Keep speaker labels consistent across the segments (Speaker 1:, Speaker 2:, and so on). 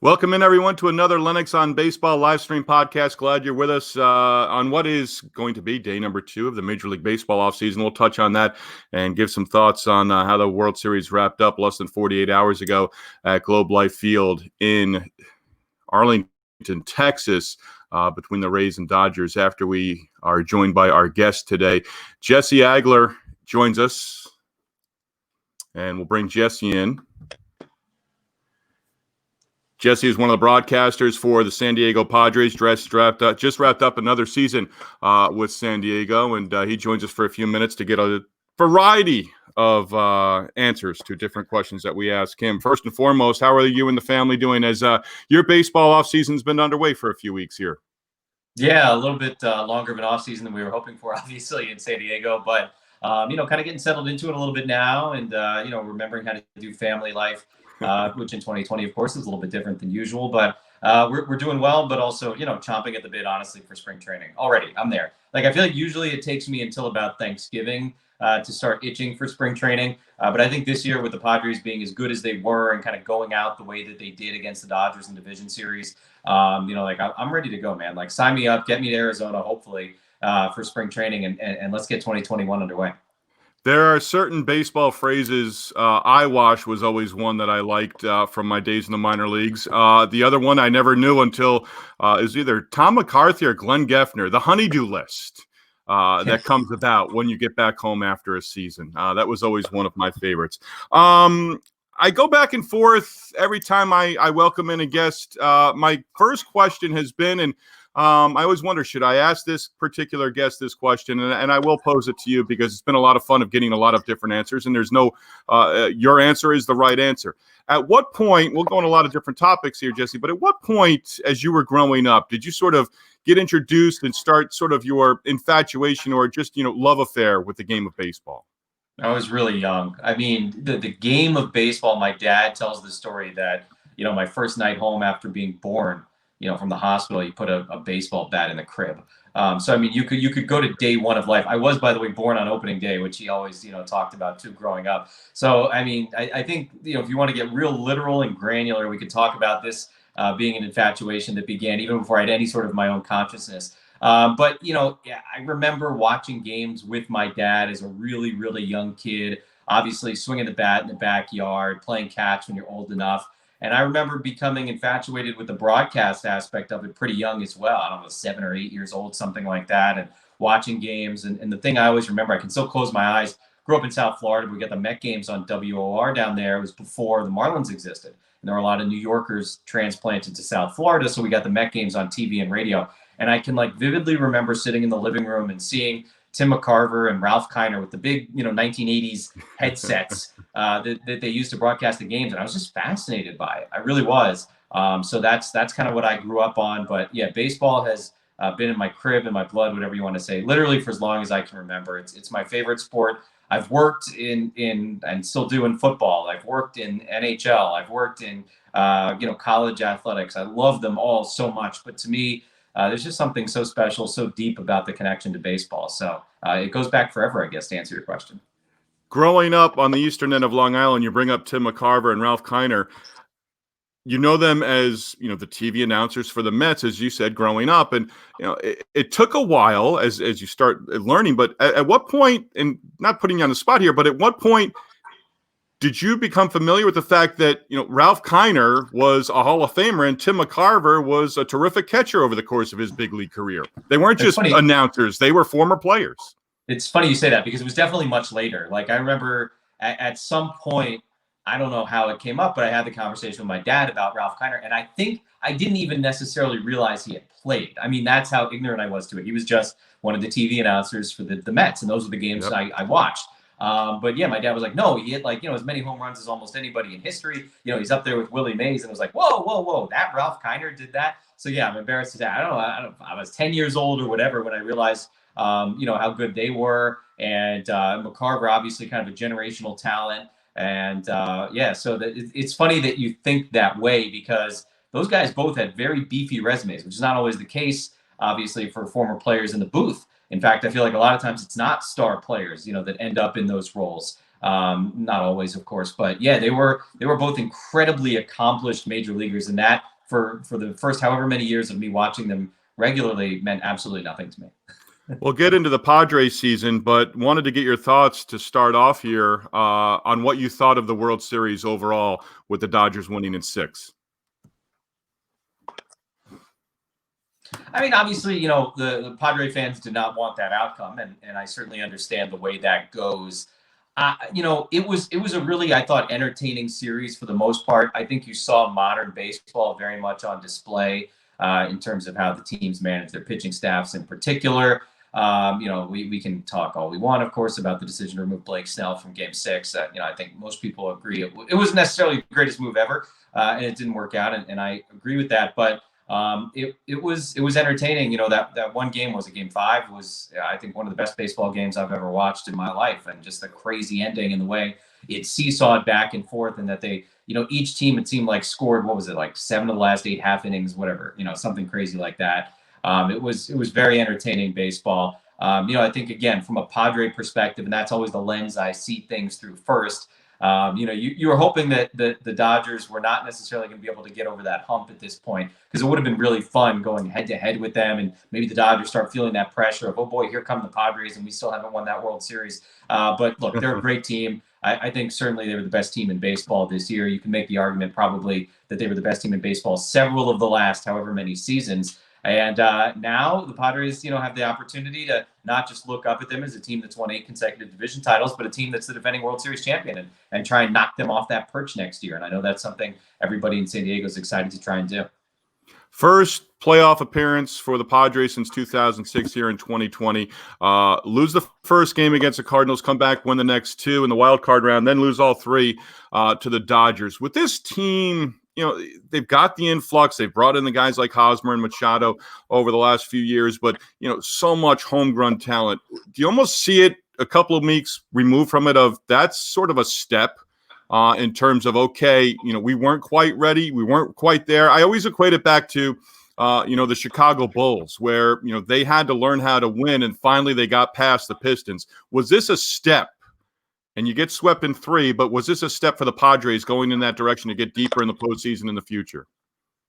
Speaker 1: Welcome in, everyone, to another Lennox on Baseball live stream podcast. Glad you're with us on what is going to be day number 2 of the Major League Baseball offseason. We'll touch on that and give some thoughts on how the World Series wrapped up less than 48 hours ago at Globe Life Field in Arlington, Texas, between the Rays and Dodgers, after we are joined by our guest today. Jesse Agler joins us, and we'll bring Jesse in. Jesse is one of the broadcasters for the San Diego Padres, just wrapped up another season with San Diego, and he joins us for a few minutes to get a variety of answers to different questions that we ask him. First and foremost, how are you and the family doing as your baseball offseason's been underway for a few weeks here?
Speaker 2: Yeah, a little bit longer of an offseason than we were hoping for, obviously, in San Diego, but, kind of getting settled into it a little bit now and, remembering how to do family life. Which in 2020, of course, is a little bit different than usual. But we're doing well, but also, chomping at the bit, honestly, for spring training. Already, I'm there. Like, I feel like usually it takes me until about Thanksgiving to start itching for spring training. But I think this year, with the Padres being as good as they were and kind of going out the way that they did against the Dodgers in Division Series, I'm ready to go, man. Like, sign me up, get me to Arizona, hopefully, for spring training, and let's get 2021 underway.
Speaker 1: There are certain baseball phrases. Eyewash was always one that I liked from my days in the minor leagues. The other one I never knew until is either Tom McCarthy or Glenn Geffner, the honeydew list that comes about when you get back home after a season. That was always one of my favorites. I go back and forth every time I welcome in a guest. My first question has been, and I always wonder, should I ask this particular guest this question? And I will pose it to you because it's been a lot of fun of getting a lot of different answers, and there's no your answer is the right answer. At what point, we'll go on a lot of different topics here, Jesse, but at what point, as you were growing up, did you sort of get introduced and start sort of your infatuation or just, love affair with the game of baseball?
Speaker 2: I was really young. I mean, the game of baseball, my dad tells the story that, my first night home after being born, from the hospital, he put a baseball bat in the crib. So, I mean, you could go to day one of life. I was, by the way, born on opening day, which he always, talked about too growing up. So, I mean, I think, if you want to get real literal and granular, we could talk about this being an infatuation that began even before I had any sort of my own consciousness. But, I remember watching games with my dad as a really, really young kid, obviously swinging the bat in the backyard, playing catch when you're old enough. And I remember becoming infatuated with the broadcast aspect of it pretty young as well. I don't know, 7 or 8 years old, something like that, and watching games. And the thing I always remember, I can still close my eyes. Grew up in South Florida. We got the Met games on WOR down there. It was before the Marlins existed. And there were a lot of New Yorkers transplanted to South Florida. So we got the Met games on TV and radio. And I can vividly remember sitting in the living room and seeing Tim McCarver and Ralph Kiner with the big, 1980s headsets that they used to broadcast the games. And I was just fascinated by it. I really was. So that's kind of what I grew up on. But yeah, baseball has been in my crib, in my blood, whatever you want to say, literally for as long as I can remember. It's my favorite sport. I've worked in and still do in football. I've worked in NHL. I've worked in, college athletics. I love them all so much. But to me, there's just something so special, so deep about the connection to baseball. So it goes back forever, I guess, to answer your question.
Speaker 1: Growing up on the eastern end of Long Island, you bring up Tim McCarver and Ralph Kiner. You know them as, the TV announcers for the Mets, as you said, growing up. And, it took a while as you start learning. But at what point, and not putting you on the spot here, but at what point did you become familiar with the fact that, Ralph Kiner was a Hall of Famer and Tim McCarver was a terrific catcher over the course of his big league career? They weren't just announcers. They were former players.
Speaker 2: It's funny you say that because it was definitely much later. Like, I remember at some point, I don't know how it came up, but I had the conversation with my dad about Ralph Kiner. And I think I didn't even necessarily realize he had played. I mean, that's how ignorant I was to it. He was just one of the TV announcers for the Mets. And those were the games I watched. But yeah, my dad was like, no, he hit as many home runs as almost anybody in history. He's up there with Willie Mays. And I was like, whoa, that Ralph Kiner did that. So yeah, I'm embarrassed to say, I don't know. I was 10 years old or whatever when I realized, how good they were. And McCarver, obviously kind of a generational talent. And so it's funny that you think that way because those guys both had very beefy resumes, which is not always the case, obviously, for former players in the booth. In fact, I feel like a lot of times it's not star players, that end up in those roles. Not always, of course, but yeah, they were both incredibly accomplished major leaguers, and that for the first however many years of me watching them regularly meant absolutely nothing to me.
Speaker 1: We'll get into the Padres season, but wanted to get your thoughts to start off here on what you thought of the World Series overall with the Dodgers winning in 6.
Speaker 2: I mean, obviously, the Padre fans did not want that outcome, and I certainly understand the way that goes. It was a really, I thought, entertaining series for the most part. I think you saw modern baseball very much on display in terms of how the teams manage their pitching staffs in particular. We can talk all we want, of course, about the decision to remove Blake Snell from Game 6. I think most people agree it wasn't necessarily the greatest move ever, and it didn't work out, and I agree with that. But it was entertaining. That one game was a Game 5 was, I think, one of the best baseball games I've ever watched in my life, and just the crazy ending and the way it seesawed back and forth, and that they, each team, it seemed like, scored, what was it, like 7 of the last 8 half innings, whatever, something crazy like that. It was very entertaining baseball. I think, again, from a Padre perspective, and that's always the lens I see things through first. You were hoping that the Dodgers were not necessarily going to be able to get over that hump at this point, because it would have been really fun going head to head with them, and maybe the Dodgers start feeling that pressure of, oh boy, here come the Padres, and we still haven't won that World Series. But look, they're a great team. I think certainly they were the best team in baseball this year. You can make the argument probably that they were the best team in baseball several of the last however many seasons. And now the Padres, have the opportunity to not just look up at them as a team that's won 8 consecutive division titles, but a team that's the defending World Series champion, and try and knock them off that perch next year. And I know that's something everybody in San Diego is excited to try and do.
Speaker 1: First playoff appearance for the Padres since 2006 here in 2020. Lose the first game against the Cardinals, come back, win the next 2 in the wild card round, then lose all 3 to the Dodgers. With this team, they've got the influx. They've brought in the guys like Hosmer and Machado over the last few years, but, so much homegrown talent. Do you almost see it a couple of weeks removed from it of that's sort of a step in terms of, okay, we weren't quite ready. We weren't quite there. I always equate it back to, the Chicago Bulls, where, they had to learn how to win, and finally they got past the Pistons. Was this a step? And you get swept in 3, but was this a step for the Padres going in that direction to get deeper in the postseason in the future?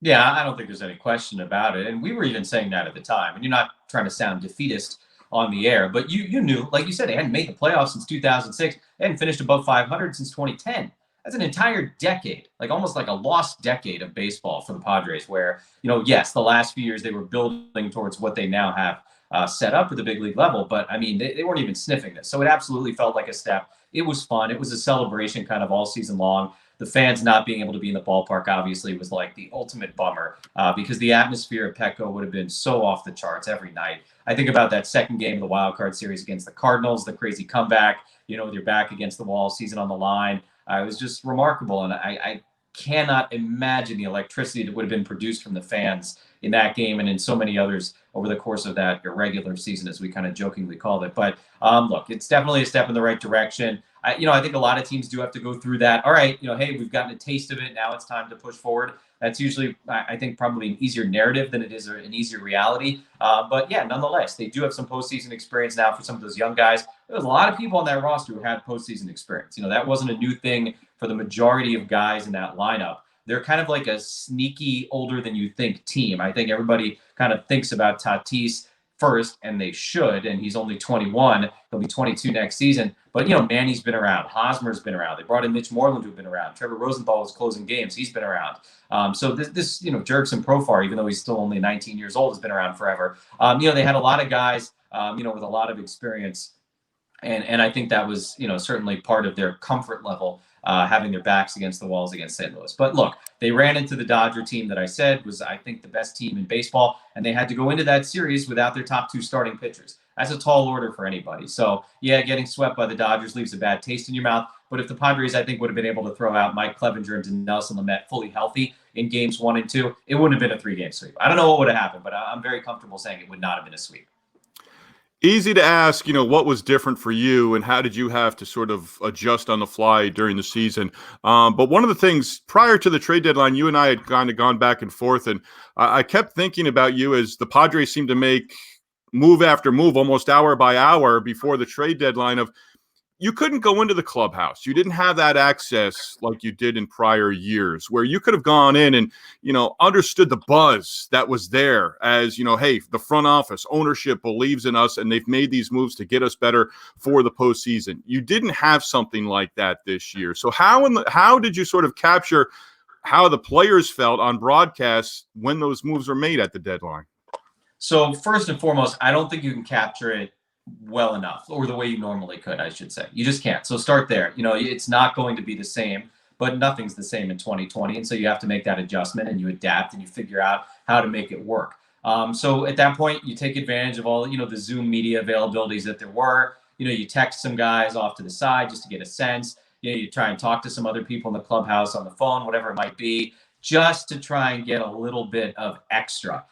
Speaker 2: Yeah, I don't think there's any question about it. And we were even saying that at the time. And you're not trying to sound defeatist on the air, but you knew, like you said, they hadn't made the playoffs since 2006. They hadn't finished above 500 since 2010. That's an entire decade, like almost like a lost decade of baseball for the Padres, where, yes, the last few years they were building towards what they now have set up at the big league level. But, I mean, they weren't even sniffing this. So it absolutely felt like a step. It was fun. It was a celebration kind of all season long. The fans not being able to be in the ballpark, obviously, was like the ultimate bummer because the atmosphere at Petco would have been so off the charts every night. I think about that second game of the wild card series against the Cardinals, the crazy comeback, with your back against the wall, season on the line. It was just remarkable. And I cannot imagine the electricity that would have been produced from the fans in that game and in so many others over the course of that irregular season, as we kind of jokingly called it. But look, it's definitely a step in the right direction. I think a lot of teams do have to go through that. All right, hey, we've gotten a taste of it. Now it's time to push forward. That's usually, I think, probably an easier narrative than it is an easier reality. But yeah, nonetheless, they do have some postseason experience now for some of those young guys. There's a lot of people on that roster who had postseason experience. That wasn't a new thing for the majority of guys in that lineup. They're kind of like a sneaky, older than you think team. I think everybody kind of thinks about Tatis first, and they should, and he's only 21. He'll be 22 next season. But, Manny's been around. Hosmer's been around. They brought in Mitch Moreland, who's been around. Trevor Rosenthal was closing games. He's been around. So this Jurickson Profar, even though he's still only 19 years old, has been around forever. They had a lot of guys, with a lot of experience. And I think that was, certainly part of their comfort level, having their backs against the walls against St. Louis. But look, they ran into the Dodger team that I said was, I think, the best team in baseball, and they had to go into that series without their top 2 starting pitchers. That's a tall order for anybody. So, yeah, getting swept by the Dodgers leaves a bad taste in your mouth. But if the Padres, I think, would have been able to throw out Mike Clevenger and Nelson Lamet fully healthy in games 1 and 2, it wouldn't have been a 3-game sweep. I don't know what would have happened, but I'm very comfortable saying it would not have been a sweep.
Speaker 1: Easy to ask, what was different for you and how did you have to sort of adjust on the fly during the season? But one of the things prior to the trade deadline, you and I had kind of gone back and forth, and I kept thinking about you as the Padres seemed to make move after move almost hour by hour before the trade deadline of, you couldn't go into the clubhouse. You didn't have that access like you did in prior years, where you could have gone in and, understood the buzz that was there as, hey, the front office ownership believes in us and they've made these moves to get us better for the postseason. You didn't have something like that this year. So how did you sort of capture how the players felt on broadcasts when those moves were made at the deadline?
Speaker 2: So first and foremost, I don't think you can capture it well enough, or the way you normally could, I should say. You just can't. So start there. It's not going to be the same, but nothing's the same in 2020. And so you have to make that adjustment and you adapt and you figure out how to make it work. So at that point, you take advantage of all, the Zoom media availabilities that there were. You text some guys off to the side just to get a sense. You try and talk to some other people in the clubhouse on the phone, whatever it might be, just to try and get a little bit of extra,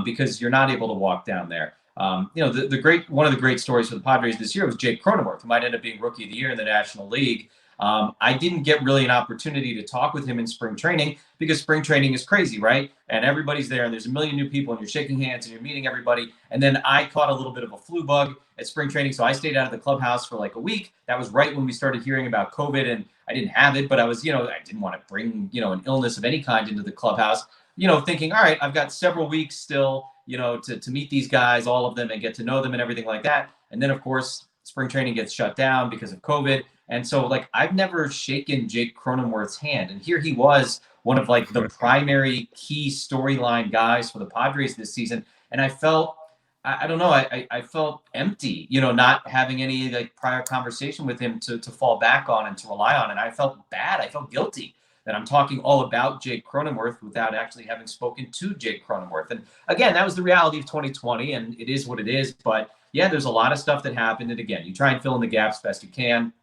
Speaker 2: because you're not able to walk down there. One of the great stories for the Padres this year was Jake Cronenworth, who might end up being Rookie of the Year in the National League. I didn't get really an opportunity to talk with him in spring training because spring training is crazy, right? And everybody's there and there's a million new people and you're shaking hands and you're meeting everybody. And then I caught a little bit of a flu bug at spring training. So I stayed out of the clubhouse for like a week. That was right when we started hearing about COVID, and I didn't have it, but I was, I didn't want to bring, an illness of any kind into the clubhouse, thinking, all right, I've got several weeks still, to meet these guys, all of them, and get to know them and everything like that. And then, of course, spring training gets shut down because of COVID. And so, I've never shaken Jake Cronenworth's hand. And here he was, one of, the primary key storyline guys for the Padres this season. And I felt, I don't know, I felt empty, not having any, prior conversation with him to fall back on and to rely on. And I felt bad. I felt guilty that I'm talking all about Jake Cronenworth without actually having spoken to Jake Cronenworth. And again, that was the reality of 2020, and it is what it is. But yeah, there's a lot of stuff that happened. And again, you try and fill in the gaps best you can.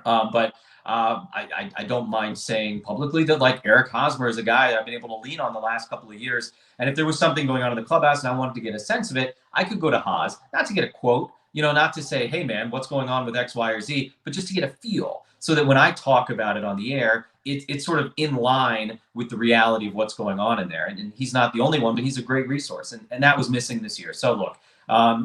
Speaker 2: But I don't mind saying publicly that Eric Hosmer is a guy I've been able to lean on the last couple of years. And if there was something going on in the clubhouse and I wanted to get a sense of it, I could go to Hos, not to get a quote, not to say, hey man, what's going on with X, Y, or Z, but just to get a feel so that when I talk about it on the air, it's sort of in line with the reality of what's going on in there. And he's not the only one, but he's a great resource. And that was missing this year. So look,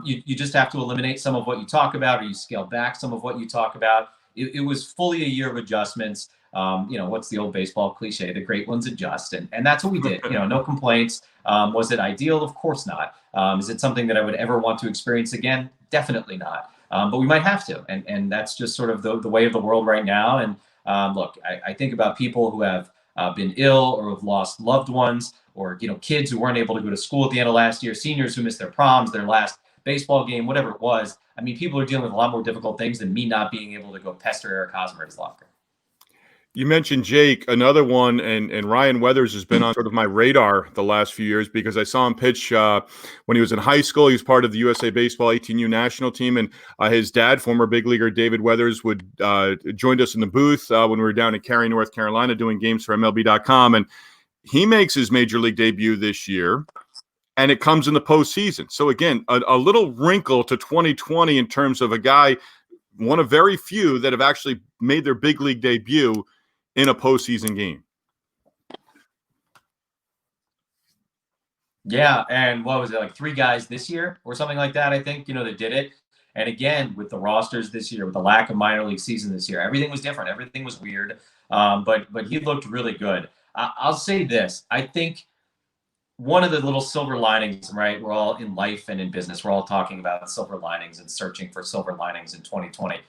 Speaker 2: you just have to eliminate some of what you talk about, or you scale back some of what you talk about. It was fully a year of adjustments. What's the old baseball cliche? The great ones adjust. And that's what we did. No complaints. Was it ideal? Of course not. Is it something that I would ever want to experience again? Definitely not. But we might have to. And that's just sort of the way of the world right now. And look, I think about people who have been ill or have lost loved ones, or, kids who weren't able to go to school at the end of last year, seniors who missed their proms, their last baseball game, whatever it was. I mean, people are dealing with a lot more difficult things than me not being able to go pester Eric Hosmer at his locker.
Speaker 1: You mentioned Jake, another one, and Ryan Weathers has been on sort of my radar the last few years because I saw him pitch when he was in high school. He was part of the USA Baseball 18U national team, and his dad, former big leaguer David Weathers, joined us in the booth when we were down in Cary, North Carolina, doing games for MLB.com, and he makes his major league debut this year, and it comes in the postseason. So again, a little wrinkle to 2020 in terms of a guy, one of very few that have actually made their big league debut in a postseason game.
Speaker 2: Yeah, and what was it, 3 guys this year or something like that, I think, that did it. And again, with the rosters this year, with the lack of minor league season this year, everything was different. Everything was weird. But he looked really good. I'll say this. I think one of the little silver linings, right? We're all in life and in business. We're all talking about silver linings and searching for silver linings in 2020.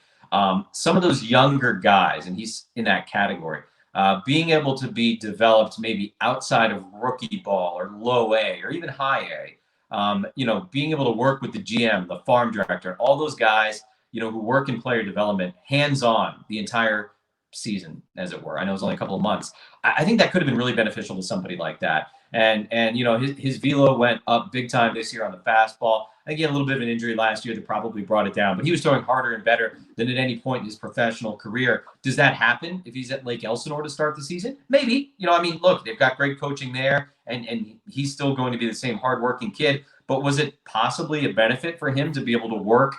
Speaker 2: Some of those younger guys, and he's in that category, being able to be developed maybe outside of rookie ball or low A or even high A, being able to work with the GM, the farm director, all those guys, who work in player development hands-on the entire season, as it were. I know it was only a couple of months. I think that could have been really beneficial to somebody like that. And his velo went up big time this year on the fastball. I think he had a little bit of an injury last year that probably brought it down, but he was throwing harder and better than at any point in his professional career. Does that happen if he's at Lake Elsinore to start the season? Maybe. Look, they've got great coaching there, and he's still going to be the same hardworking kid. But was it possibly a benefit for him to be able to work,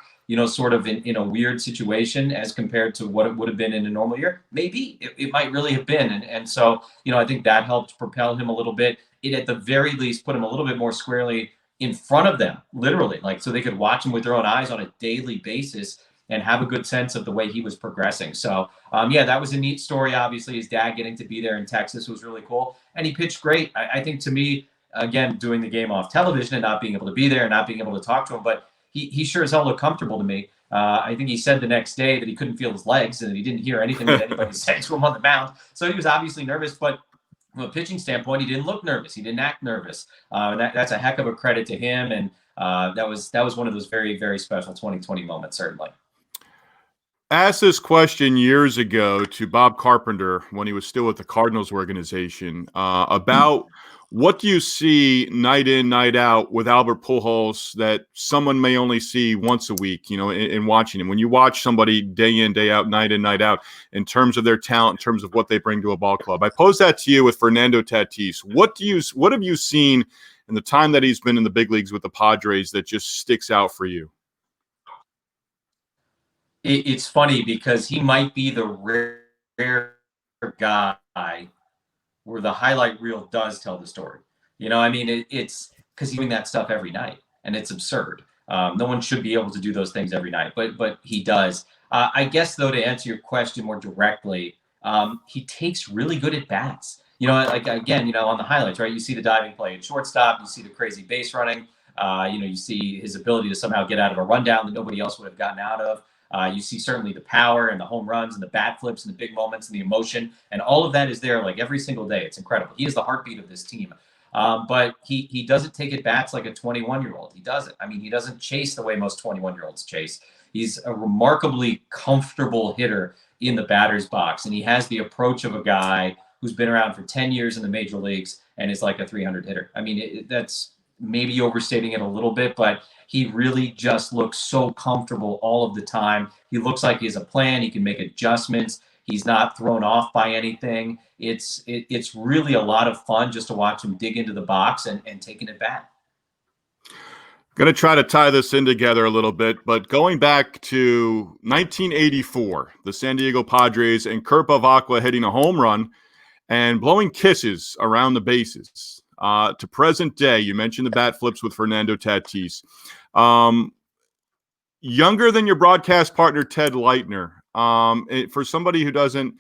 Speaker 2: sort of in a weird situation as compared to what it would have been in a normal year? Maybe. It might really have been. And so, I think that helped propel him a little bit. It at the very least put him a little bit more squarely in front of them, literally, so they could watch him with their own eyes on a daily basis and have a good sense of the way he was progressing. So, yeah, that was a neat story. Obviously, his dad getting to be there in Texas was really cool, and he pitched great. I think to me, again, doing the game off television and not being able to be there and not being able to talk to him, but he sure as hell looked comfortable to me. I think he said the next day that he couldn't feel his legs and he didn't hear anything that anybody said to him on the mound. So he was obviously nervous, but from a pitching standpoint, he didn't look nervous. He didn't act nervous. That's a heck of a credit to him. And that was one of those very, very special 2020 moments, certainly.
Speaker 1: Asked this question years ago to Bob Carpenter when he was still with the Cardinals organization about what do you see night in, night out with Albert Pujols that someone may only see once a week, in watching him. When you watch somebody day in, day out, night in, night out, in terms of their talent, in terms of what they bring to a ball club. I pose that to you with Fernando Tatis. What have you seen in the time that he's been in the big leagues with the Padres that just sticks out for you?
Speaker 2: It's funny because he might be the rare guy where the highlight reel does tell the story. It's because he's doing that stuff every night, and it's absurd. No one should be able to do those things every night, but he does. I guess, though, to answer your question more directly, he takes really good at bats. Again, on the highlights, right? You see the diving play at shortstop, you see the crazy base running. You see his ability to somehow get out of a rundown that nobody else would have gotten out of. You see certainly the power and the home runs and the bat flips and the big moments and the emotion, and all of that is there like every single day. It's incredible. He is the heartbeat of this team. But he doesn't take at bats like a 21-year-old. He doesn't. He doesn't chase the way most 21-year-olds chase. He's a remarkably comfortable hitter in the batter's box, and he has the approach of a guy who's been around for 10 years in the major leagues and is like a 300 hitter. That's maybe overstating it a little bit, but he really just looks so comfortable all of the time. He looks like he has a plan. He can make adjustments. He's not thrown off by anything. It's really a lot of fun just to watch him dig into the box and taking it back.
Speaker 1: Going to try to tie this in together a little bit, but going back to 1984, the San Diego Padres and Kurt Bavakla hitting a home run and blowing kisses around the bases. To present day, you mentioned the bat flips with Fernando Tatis. Younger than your broadcast partner, Ted Leitner. For somebody who doesn't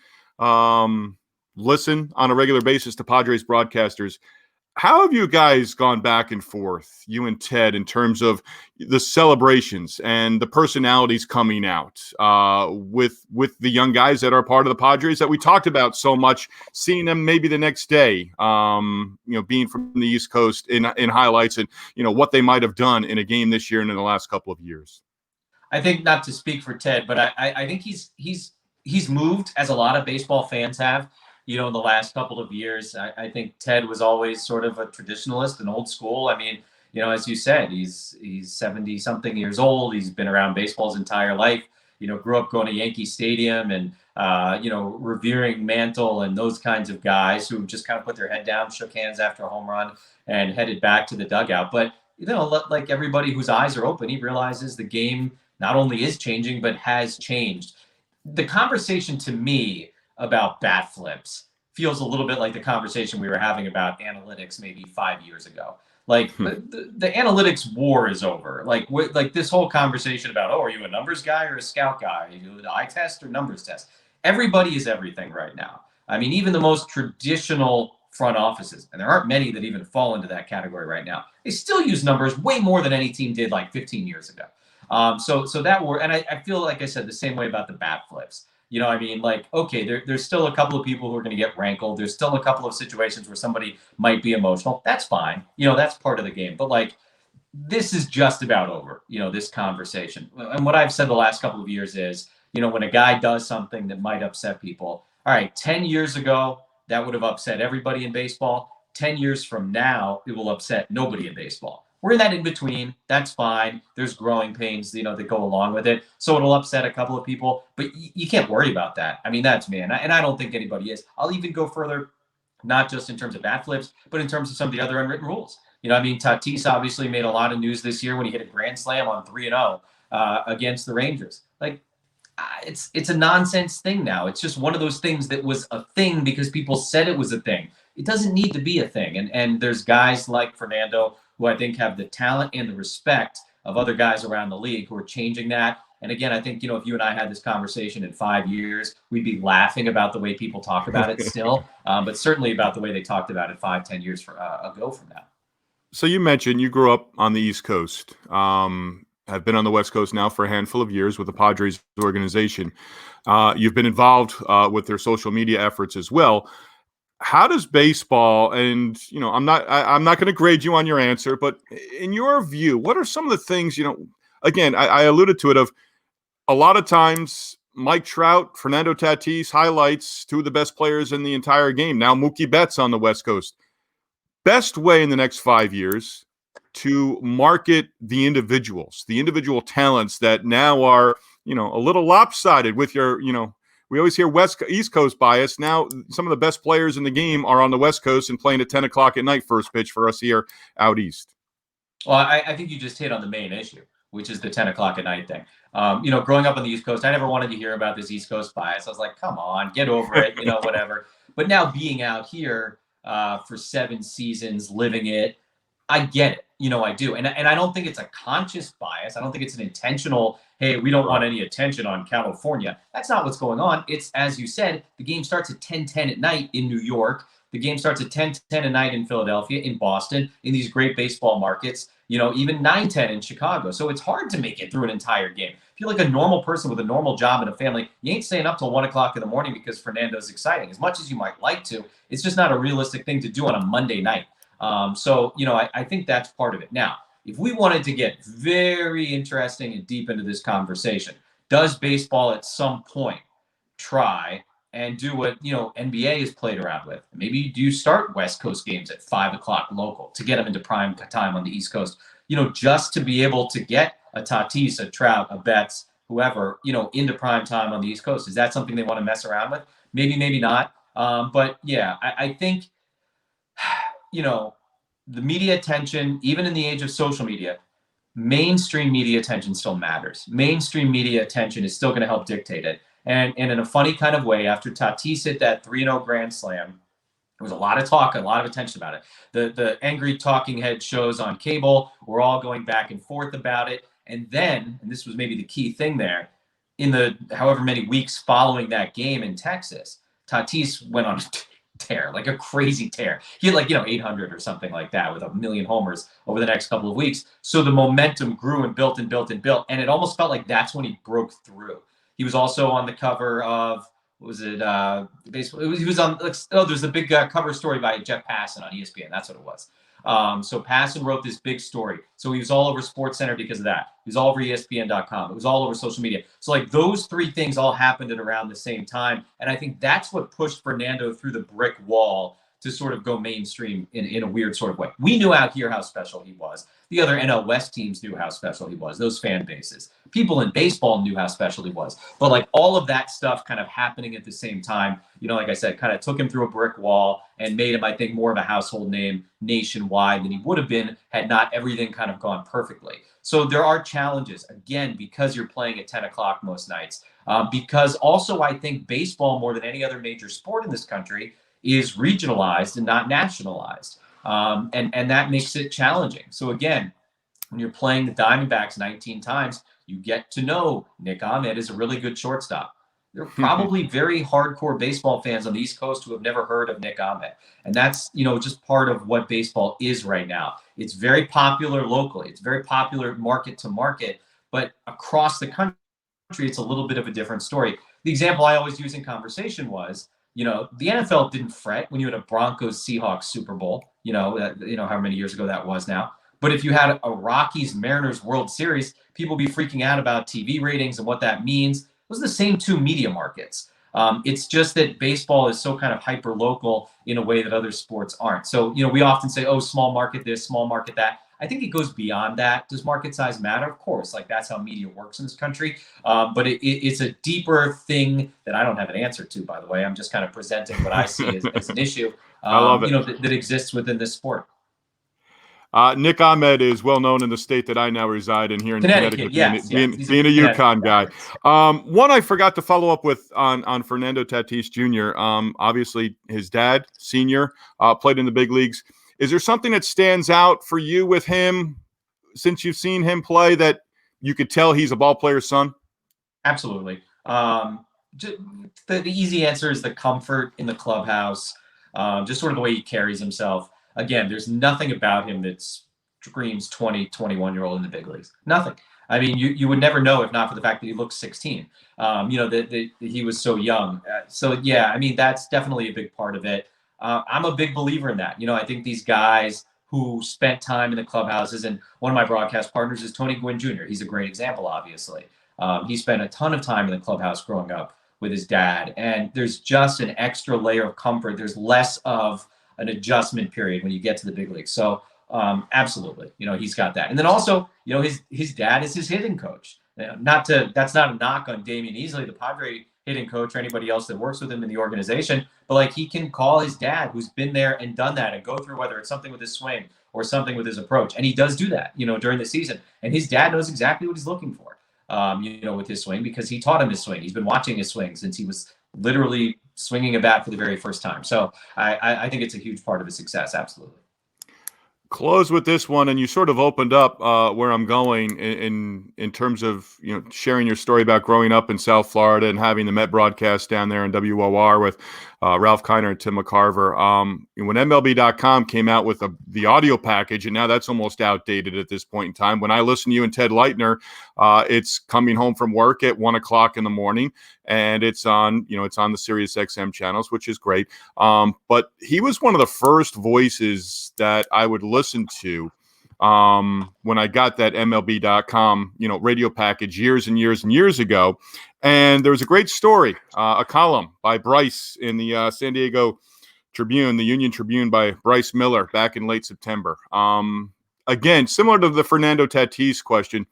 Speaker 1: listen on a regular basis to Padres broadcasters, how have you guys gone back and forth, you and Ted, in terms of the celebrations and the personalities coming out with the young guys that are part of the Padres that we talked about so much, seeing them maybe the next day, being from the East Coast in highlights and, what they might have done in a game this year and in the last couple of years?
Speaker 2: I think, not to speak for Ted, but I think he's moved, as a lot of baseball fans have, in the last couple of years. I think Ted was always sort of a traditionalist and old school. As you said, he's 70 something years old. He's been around baseball his entire life. Grew up going to Yankee Stadium and, revering Mantle and those kinds of guys who just kind of put their head down, shook hands after a home run and headed back to the dugout. But, like everybody whose eyes are open, he realizes the game not only is changing, but has changed. The conversation to me about bat flips feels a little bit like the conversation we were having about analytics maybe 5 years ago. Like the analytics war is over. Like this whole conversation about, are you a numbers guy or a scout guy? Are you an eye test or numbers test? Everybody is everything right now. Even the most traditional front offices, and there aren't many that even fall into that category right now, they still use numbers way more than any team did like 15 years ago. So that war, and I feel like I said the same way about the bat flips. Okay, there's still a couple of people who are going to get rankled. There's still a couple of situations where somebody might be emotional. That's fine. That's part of the game. But this is just about over, this conversation. And what I've said the last couple of years is, when a guy does something that might upset people, all right, 10 years ago, that would have upset everybody in baseball. 10 years from now, it will upset nobody in baseball. We're in that in between. That's fine. There's growing pains, that go along with it. So it'll upset a couple of people, but you can't worry about that. That's me. And I don't think anybody is. I'll even go further, not just in terms of bat flips, but in terms of some of the other unwritten rules. Tatis obviously made a lot of news this year when he hit a grand slam on 3-0 against the Rangers. It's a nonsense thing now. It's just one of those things that was a thing because people said it was a thing. It doesn't need to be a thing. And there's guys like Fernando who I think have the talent and the respect of other guys around the league who are changing that. And again, I think, if you and I had this conversation in 5 years, we'd be laughing about the way people talk about it still, but certainly about the way they talked about it 5-10 years ago from now.
Speaker 1: So you mentioned you grew up on the East Coast, have been on the West Coast now for a handful of years with the Padres organization. You've been involved with their social media efforts as well. How does baseball, and I'm not going to grade you on your answer, but in your view, what are some of the things, again, I alluded to it, of a lot of times Mike Trout, Fernando Tatis highlights two of the best players in the entire game. Now Mookie Betts on the West Coast. Best way in the next 5 years to market the individual talents that now are, a little lopsided with your, we always hear East Coast bias. Now, some of the best players in the game are on the West Coast and playing at 10 o'clock at night first pitch for us here out East.
Speaker 2: Well, I think you just hit on the main issue, which is the 10 o'clock at night thing. Growing up on the East Coast, I never wanted to hear about this East Coast bias. I was like, come on, get over it, whatever. But now being out here for 7 seasons, living it, I get it. I do. And I don't think it's a conscious bias. I don't think it's an intentional, hey, we don't want any attention on California. That's not what's going on. It's, as you said, the game starts at 10:10 at night in New York. The game starts at 10:10 at night in Philadelphia, in Boston, in these great baseball markets, even 9:10 in Chicago. So it's hard to make it through an entire game. If you're like a normal person with a normal job and a family, you ain't staying up till 1 o'clock in the morning because Fernando's exciting. As much as you might like to, it's just not a realistic thing to do on a Monday night. I think that's part of it. Now, if we wanted to get very interesting and deep into this conversation, does baseball at some point try and do what, NBA has played around with? Maybe do you start West Coast games at 5 o'clock local to get them into prime time on the East Coast, just to be able to get a Tatis, a Trout, a Betts, whoever, into prime time on the East Coast. Is that something they want to mess around with? Maybe, maybe not. But yeah, I think, the media attention, even in the age of social media, mainstream media attention still matters. Mainstream media attention is still going to help dictate it. And in a funny kind of way, after Tatis hit that 3-0 grand slam, there was a lot of talk, a lot of attention about it. The angry talking head shows on cable were all going back and forth about it. And then, and this was maybe the key thing there, in the however many weeks following that game in Texas, Tatis went on a tear, like a crazy tear. He had 800 or something like that with 1 million homers over the next couple of weeks. So the momentum grew and built and built and built. And it almost felt like that's when he broke through. He was also on the cover of, what was it? Baseball. He was on, there's a big cover story by Jeff Passan on ESPN. That's what it was. So Passan wrote this big story. So he was all over SportsCenter because of that. He was all over ESPN.com. It was all over social media. So those 3 things all happened at around the same time. And I think that's what pushed Fernando through the brick wall to sort of go mainstream in a weird sort of way. We knew out here how special he was. The other NL West teams knew how special he was, those fan bases. People in baseball knew how special he was. But all of that stuff kind of happening at the same time, like I said, kind of took him through a brick wall and made him, I think, more of a household name nationwide than he would have been had not everything kind of gone perfectly. So there are challenges, again, because you're playing at 10 o'clock most nights. Because also I think baseball, more than any other major sport in this country, is regionalized and not nationalized. And that makes it challenging. So again, when you're playing the Diamondbacks 19 times, you get to know Nick Ahmed is a really good shortstop. There are probably very hardcore baseball fans on the East Coast who have never heard of Nick Ahmed. And that's, just part of what baseball is right now. It's very popular locally. It's very popular market to market, but across the country, it's a little bit of a different story. The example I always use in conversation was, the NFL didn't fret when you had a Broncos-Seahawks Super Bowl, how many years ago that was now. But if you had a Rockies-Mariners World Series, people would be freaking out about TV ratings and what that means. Those are the same 2 media markets. It's just that baseball is so kind of hyper-local in a way that other sports aren't. So, we often say, oh, small market this, small market that. I think it goes beyond that. Does market size matter? Of course, that's how media works in this country. But it's a deeper thing that I don't have an answer to, by the way. I'm just kind of presenting what I see as an issue
Speaker 1: I love it.
Speaker 2: that exists within this sport.
Speaker 1: Nick Ahmed is well known in the state that I now reside in here in Connecticut,
Speaker 2: yes,
Speaker 1: being a UConn guy. One I forgot to follow up with on Fernando Tatis Jr. Obviously, his dad, senior, played in the big leagues. Is there something that stands out for you with him since you've seen him play that you could tell he's a ball player's son?
Speaker 2: Absolutely. Ju- the easy answer is the comfort in the clubhouse, just sort of the way he carries himself. Again, there's nothing about him that screams 20, 21-year-old in the big leagues. Nothing. I mean, you would never know if not for the fact that he looks 16. That he was so young. So, yeah, I mean, that's definitely a big part of it. I'm a big believer in that. I think these guys who spent time in the clubhouses, and one of my broadcast partners is Tony Gwynn Jr. He's a great example, obviously. He spent a ton of time in the clubhouse growing up with his dad, and there's just an extra layer of comfort. There's less of an adjustment period when you get to the big leagues. So absolutely, he's got that. And then also, his dad is his hitting coach. That's not a knock on Damian Easley, the Padre hitting coach, or anybody else that works with him in the organization. But like, he can call his dad, who's been there and done that, and go through whether it's something with his swing or something with his approach. And he does do that, during the season. And his dad knows exactly what he's looking for. With his swing, because he taught him his swing. He's been watching his swing since he was literally swinging a bat for the very first time. So I think it's a huge part of his success. Absolutely.
Speaker 1: Close with this one, and you sort of opened up where I'm going in terms of sharing your story about growing up in South Florida and having the Met broadcast down there in WOR with Ralph Kiner and Tim McCarver. When MLB.com came out with the audio package, and now that's almost outdated at this point in time. When I listen to you and Ted Leitner, it's coming home from work at 1:00 in the morning, and it's on the Sirius XM channels, which is great. But he was one of the first voices that I would listen to when I got that MLB.com, radio package years and years and years ago. And there was a great story, a column by Bryce in the San Diego Tribune, the Union Tribune, by Bryce Miller back in late September. Again, similar to the Fernando Tatis question,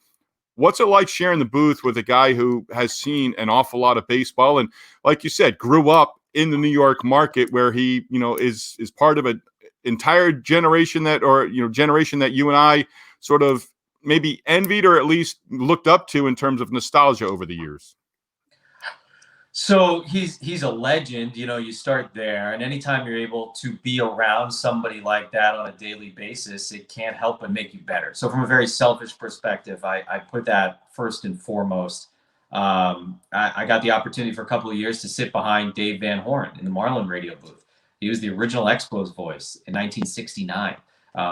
Speaker 1: what's it like sharing the booth with a guy who has seen an awful lot of baseball and, like you said, grew up in the New York market, where he, is part of an entire generation that you and I sort of maybe envied or at least looked up to in terms of nostalgia over the years?
Speaker 2: So he's a legend. You start there, and anytime you're able to be around somebody like that on a daily basis, it can't help but make you better. So from a very selfish perspective, I put that first and foremost. I got the opportunity for a couple of years to sit behind Dave Van Horn in the Marlin radio booth. He was the original Expos voice in 1969.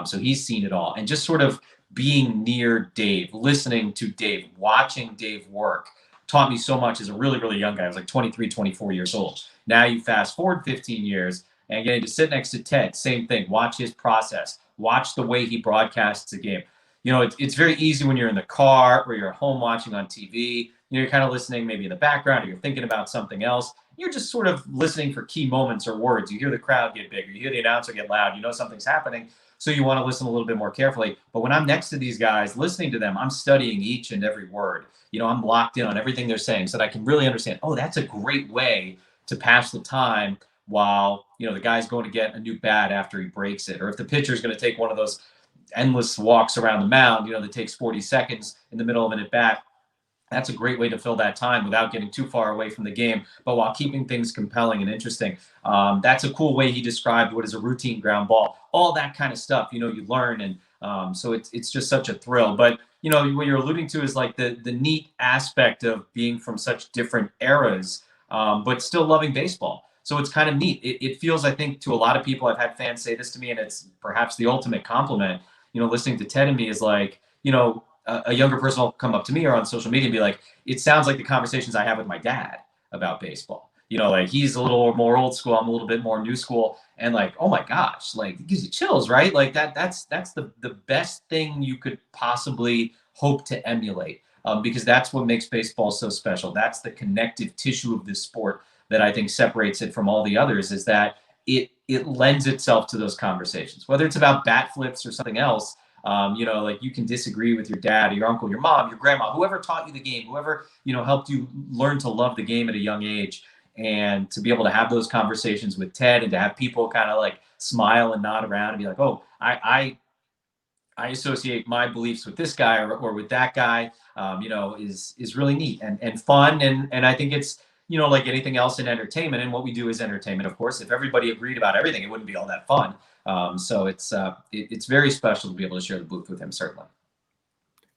Speaker 2: So he's seen it all, and just sort of being near Dave, listening to Dave, watching Dave work, taught me so much as a really, really young guy. I was like 23, 24 years old. Now you fast forward 15 years and getting to sit next to Ted, same thing. Watch his process. Watch the way he broadcasts a game. It's very easy when you're in the car or you're at home watching on TV. You're kind of listening maybe in the background, or you're thinking about something else. You're just sort of listening for key moments or words. You hear the crowd get bigger. You hear the announcer get loud. You know something's happening. So you want to listen a little bit more carefully. But when I'm next to these guys, listening to them, I'm studying each and every word. I'm locked in on everything they're saying so that I can really understand, oh, that's a great way to pass the time while, the guy's going to get a new bat after he breaks it. Or if the pitcher's going to take one of those endless walks around the mound, that takes 40 seconds in the middle of an at-bat. That's a great way to fill that time without getting too far away from the game, but while keeping things compelling and interesting. That's a cool way he described what is a routine ground ball. All that kind of stuff, you learn, and so it's just such a thrill. But what you're alluding to is like the neat aspect of being from such different eras, but still loving baseball. So it's kind of neat. It feels, I think, to a lot of people, I've had fans say this to me, and it's perhaps the ultimate compliment. Listening to Ted and me is like, a younger person will come up to me or on social media and be like, it sounds like the conversations I have with my dad about baseball. Like, he's a little more old school, I'm a little bit more new school, and like, oh my gosh, like, it gives you chills, right? Like that's the best thing you could possibly hope to emulate, because that's what makes baseball so special. That's the connective tissue of this sport that I think separates it from all the others, is that it lends itself to those conversations, whether it's about bat flips or something else. Like, you can disagree with your dad or your uncle, your mom, your grandma, whoever taught you the game, whoever, helped you learn to love the game at a young age. And to be able to have those conversations with Ted, and to have people kind of like smile and nod around and be like, oh, I associate my beliefs with this guy or with that guy, is really neat and fun. And I think it's, like anything else in entertainment, and what we do is entertainment, of course. If everybody agreed about everything, it wouldn't be all that fun. So it's very special to be able to share the booth with him, certainly.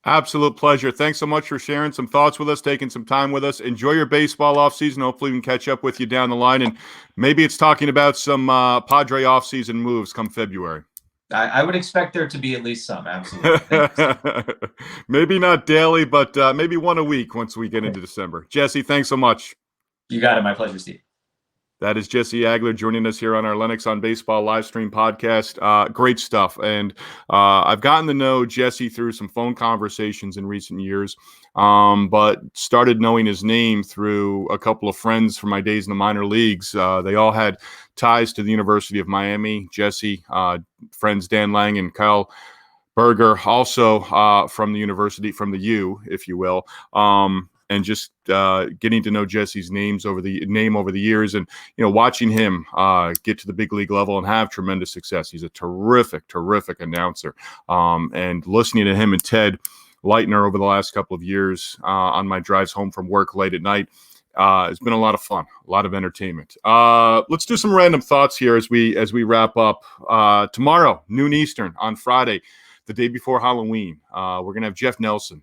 Speaker 1: Absolute pleasure. Thanks so much for sharing some thoughts with us, taking some time with us. Enjoy your baseball offseason. Hopefully, we can catch up with you down the line. And maybe it's talking about some Padre offseason moves come February.
Speaker 2: I would expect there to be at least some. Absolutely. Thank you.
Speaker 1: Maybe not daily, but maybe one a week once we get into December. Jesse, thanks so much.
Speaker 2: You got it. My pleasure, Steve.
Speaker 1: That is Jesse Agler joining us here on our Lennox on Baseball live stream podcast. Great stuff. And I've gotten to know Jesse through some phone conversations in recent years, but started knowing his name through a couple of friends from my days in the minor leagues. They all had ties to the University of Miami. Jesse, friends Dan Lang and Kyle Berger, also from the university, from the U, if you will. And just getting to know Jesse's name over the years, and watching him get to the big league level and have tremendous success. He's a terrific announcer. And listening to him and Ted Leitner over the last couple of years on my drives home from work late at night, it's been a lot of fun, a lot of entertainment. Let's do some random thoughts here as we wrap up. Tomorrow, noon Eastern, on Friday, the day before Halloween, we're gonna have Jeff Nelson,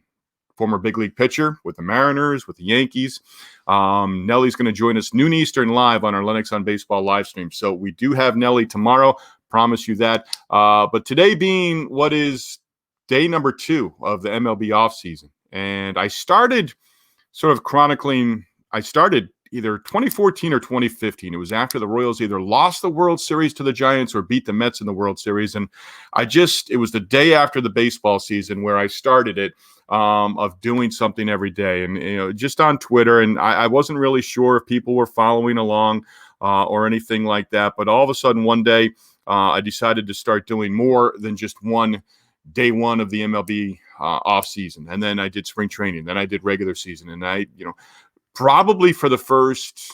Speaker 1: former big league pitcher with the Mariners, with the Yankees. Nelly's going to join us noon Eastern live on our Lennox on Baseball live stream. So we do have Nelly tomorrow. Promise you that. But today being what is day number 2 of the MLB offseason. And I started sort of chronicling, I started either 2014 or 2015. It was after the Royals either lost the World Series to the Giants or beat the Mets in the World Series. And it was the day after the baseball season where I started it, of doing something every day, and just on Twitter. And I wasn't really sure if people were following along or anything like that. But all of a sudden, one day, I decided to start doing more than just day one of the MLB off season. And then I did spring training. Then I did regular season, and I, probably for the first,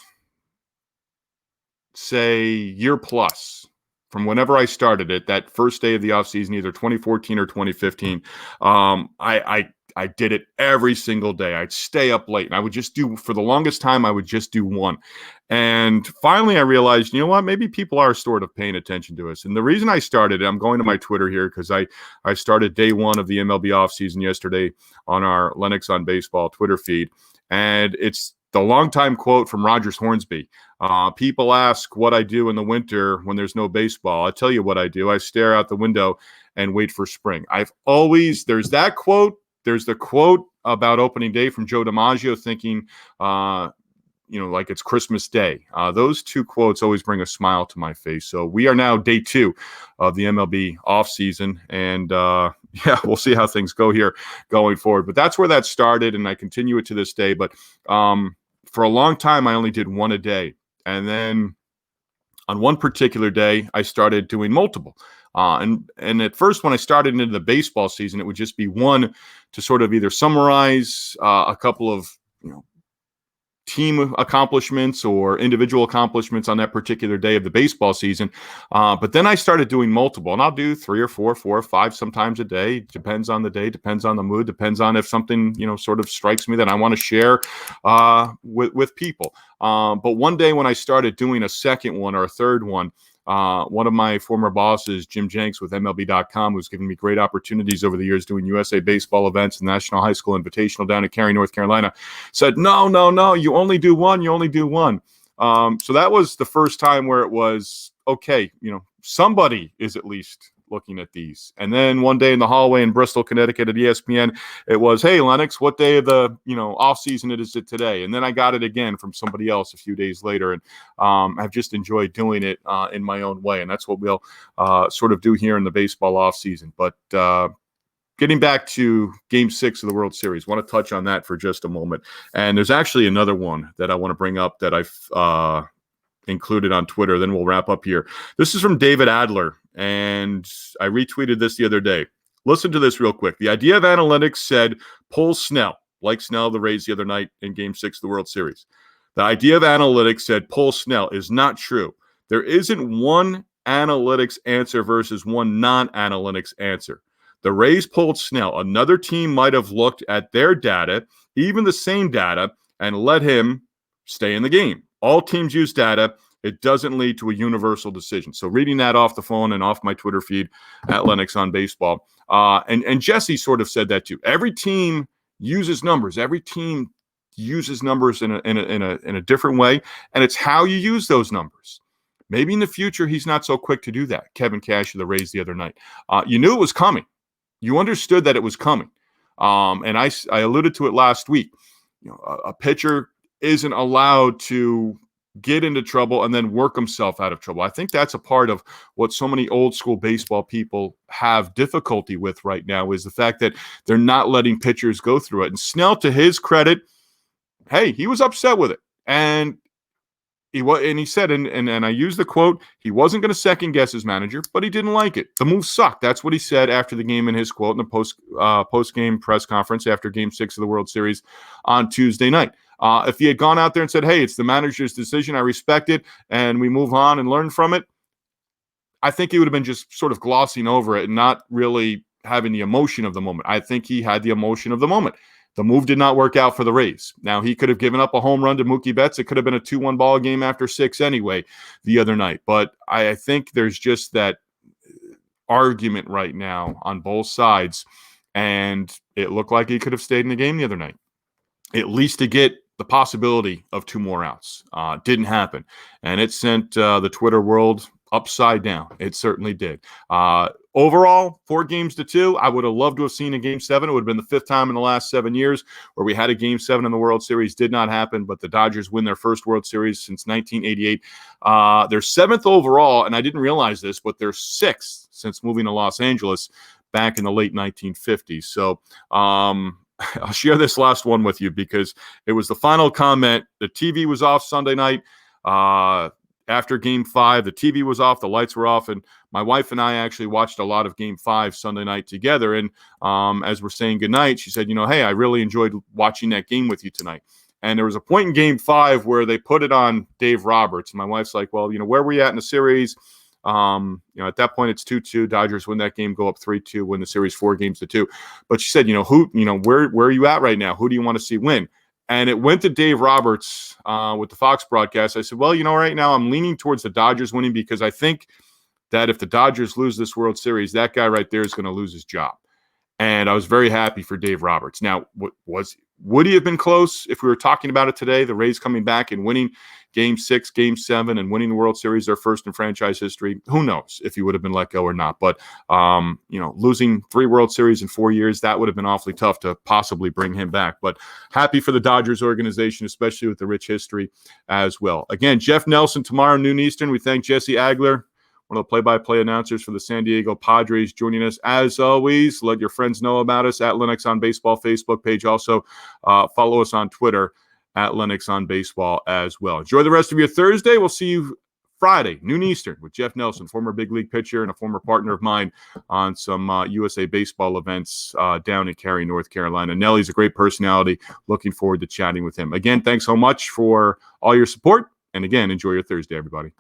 Speaker 1: say, year plus, from whenever I started it, that first day of the offseason, either 2014 or 2015, I did it every single day. I'd stay up late, and I would just for the longest time, I would just do one. And finally, I realized, you know what, maybe people are sort of paying attention to us. And the reason I started it, I'm going to my Twitter here, because I started day one of the MLB offseason yesterday on our Lennox on Baseball Twitter feed. And it's the longtime quote from Rogers Hornsby. People ask what I do in the winter when there's no baseball. I tell you what I do. I stare out the window and wait for spring. There's that quote. There's the quote about opening day from Joe DiMaggio, thinking, like it's Christmas Day. Those two quotes always bring a smile to my face. So we are now day 2 of the MLB offseason, and we'll see how things go here going forward. But that's where that started, and I continue it to this day. But for a long time, I only did one a day. And then on one particular day, I started doing multiple. And at first, when I started into the baseball season, it would just be one to sort of either summarize a couple of team accomplishments or individual accomplishments on that particular day of the baseball season. But then I started doing multiple, and I'll do 3 or 4 or 5 sometimes a day. Depends on the day, depends on the mood, depends on if something, sort of strikes me that I want to share with people. But one day when I started doing a second one or a third one, one of my former bosses, Jim Jenks with MLB.com, who's given me great opportunities over the years doing USA baseball events and National High School Invitational down in Cary, North Carolina, said, no, you only do one. So that was the first time where it was, okay, somebody is at least looking at these. And then one day in the hallway in Bristol, Connecticut at ESPN, it was, hey, Lennox, what day of the off season is it today? And then I got it again from somebody else a few days later, and I've just enjoyed doing it in my own way, and that's what we'll sort of do here in the baseball off season. But getting back to Game 6 of the World Series, want to touch on that for just a moment. And there's actually another one that I want to bring up that I've included on Twitter. Then we'll wrap up here. This is from David Adler, and I retweeted this the other day. Listen to this real quick. The idea of analytics said pull Snell, like Snell, the Rays the other night in Game 6 of the World Series. The idea of analytics said pull Snell is not true. There isn't one analytics answer versus one non-analytics answer. The Rays pulled Snell. Another team might have looked at their data, even the same data, and let him stay in the game. All teams use data. it doesn't lead to a universal decision. So reading that off the phone and off my Twitter feed at Lennox on Baseball. And Jesse sort of said that too. Every team uses numbers. Every team uses numbers in a different way. And it's how you use those numbers. Maybe in the future, he's not so quick to do that. Kevin Cash of the Rays the other night. You knew it was coming. You understood that it was coming. And I alluded to it last week. A pitcher isn't allowed to get into trouble and then work himself out of trouble. I think that's a part of what so many old school baseball people have difficulty with right now, is the fact that they're not letting pitchers go through it. And Snell, to his credit, hey, he was upset with it. And he said, and I use the quote, he wasn't going to second guess his manager, but he didn't like it. The move sucked. That's what he said after the game in his quote in the post-game press conference after Game 6 of the World Series on Tuesday night. If he had gone out there and said, hey, it's the manager's decision, I respect it, and we move on and learn from it, I think he would have been just sort of glossing over it and not really having the emotion of the moment. I think he had the emotion of the moment. The move did not work out for the Rays. Now, he could have given up a home run to Mookie Betts. It could have been a 2-1 ball game after 6 anyway the other night. But I think there's just that argument right now on both sides, and it looked like he could have stayed in the game the other night, at least to get the possibility of 2 more outs. Didn't happen. And it sent the Twitter world upside down. It certainly did. Overall, 4-2. I would have loved to have seen a Game 7. It would have been the 5th time in the last 7 years where we had a Game 7 in the World Series. Did not happen, but the Dodgers win their first World Series since 1988. They're 7th overall, and I didn't realize this, but they're 6th since moving to Los Angeles back in the late 1950s. So I'll share this last one with you because it was the final comment. The TV was off Sunday night. After Game 5, the TV was off, the lights were off, and my wife and I actually watched a lot of Game 5 Sunday night together. And as we're saying goodnight, she said, hey, I really enjoyed watching that game with you tonight. And there was a point in Game 5 where they put it on Dave Roberts. And my wife's like, well, where were you at in the series? At that point, it's 2-2. Dodgers win that game, go up 3-2, win the series 4-2. But she said, where are you at right now? Who do you want to see win? And it went to Dave Roberts with the Fox broadcast. I said, well, right now I'm leaning towards the Dodgers winning because I think that if the Dodgers lose this World Series, that guy right there is going to lose his job. And I was very happy for Dave Roberts. Now, would he have been close if we were talking about it today, the Rays coming back and winning Game 6, Game 7, and winning the World Series, their first in franchise history? Who knows if he would have been let go or not. But, losing 3 World Series in 4 years, that would have been awfully tough to possibly bring him back. But happy for the Dodgers organization, especially with the rich history as well. Again, Jeff Nelson tomorrow, noon Eastern. We thank Jesse Agler, one of the play-by-play announcers for the San Diego Padres, joining us. As always, let your friends know about us at Lennox on Baseball Facebook page. Also, follow us on Twitter at Lennox on Baseball as well. Enjoy the rest of your Thursday. We'll see you Friday, noon Eastern, with Jeff Nelson, former big league pitcher and a former partner of mine on some USA baseball events down in Cary, North Carolina. Nelly's a great personality. Looking forward to chatting with him. Again, thanks so much for all your support. And again, enjoy your Thursday, everybody.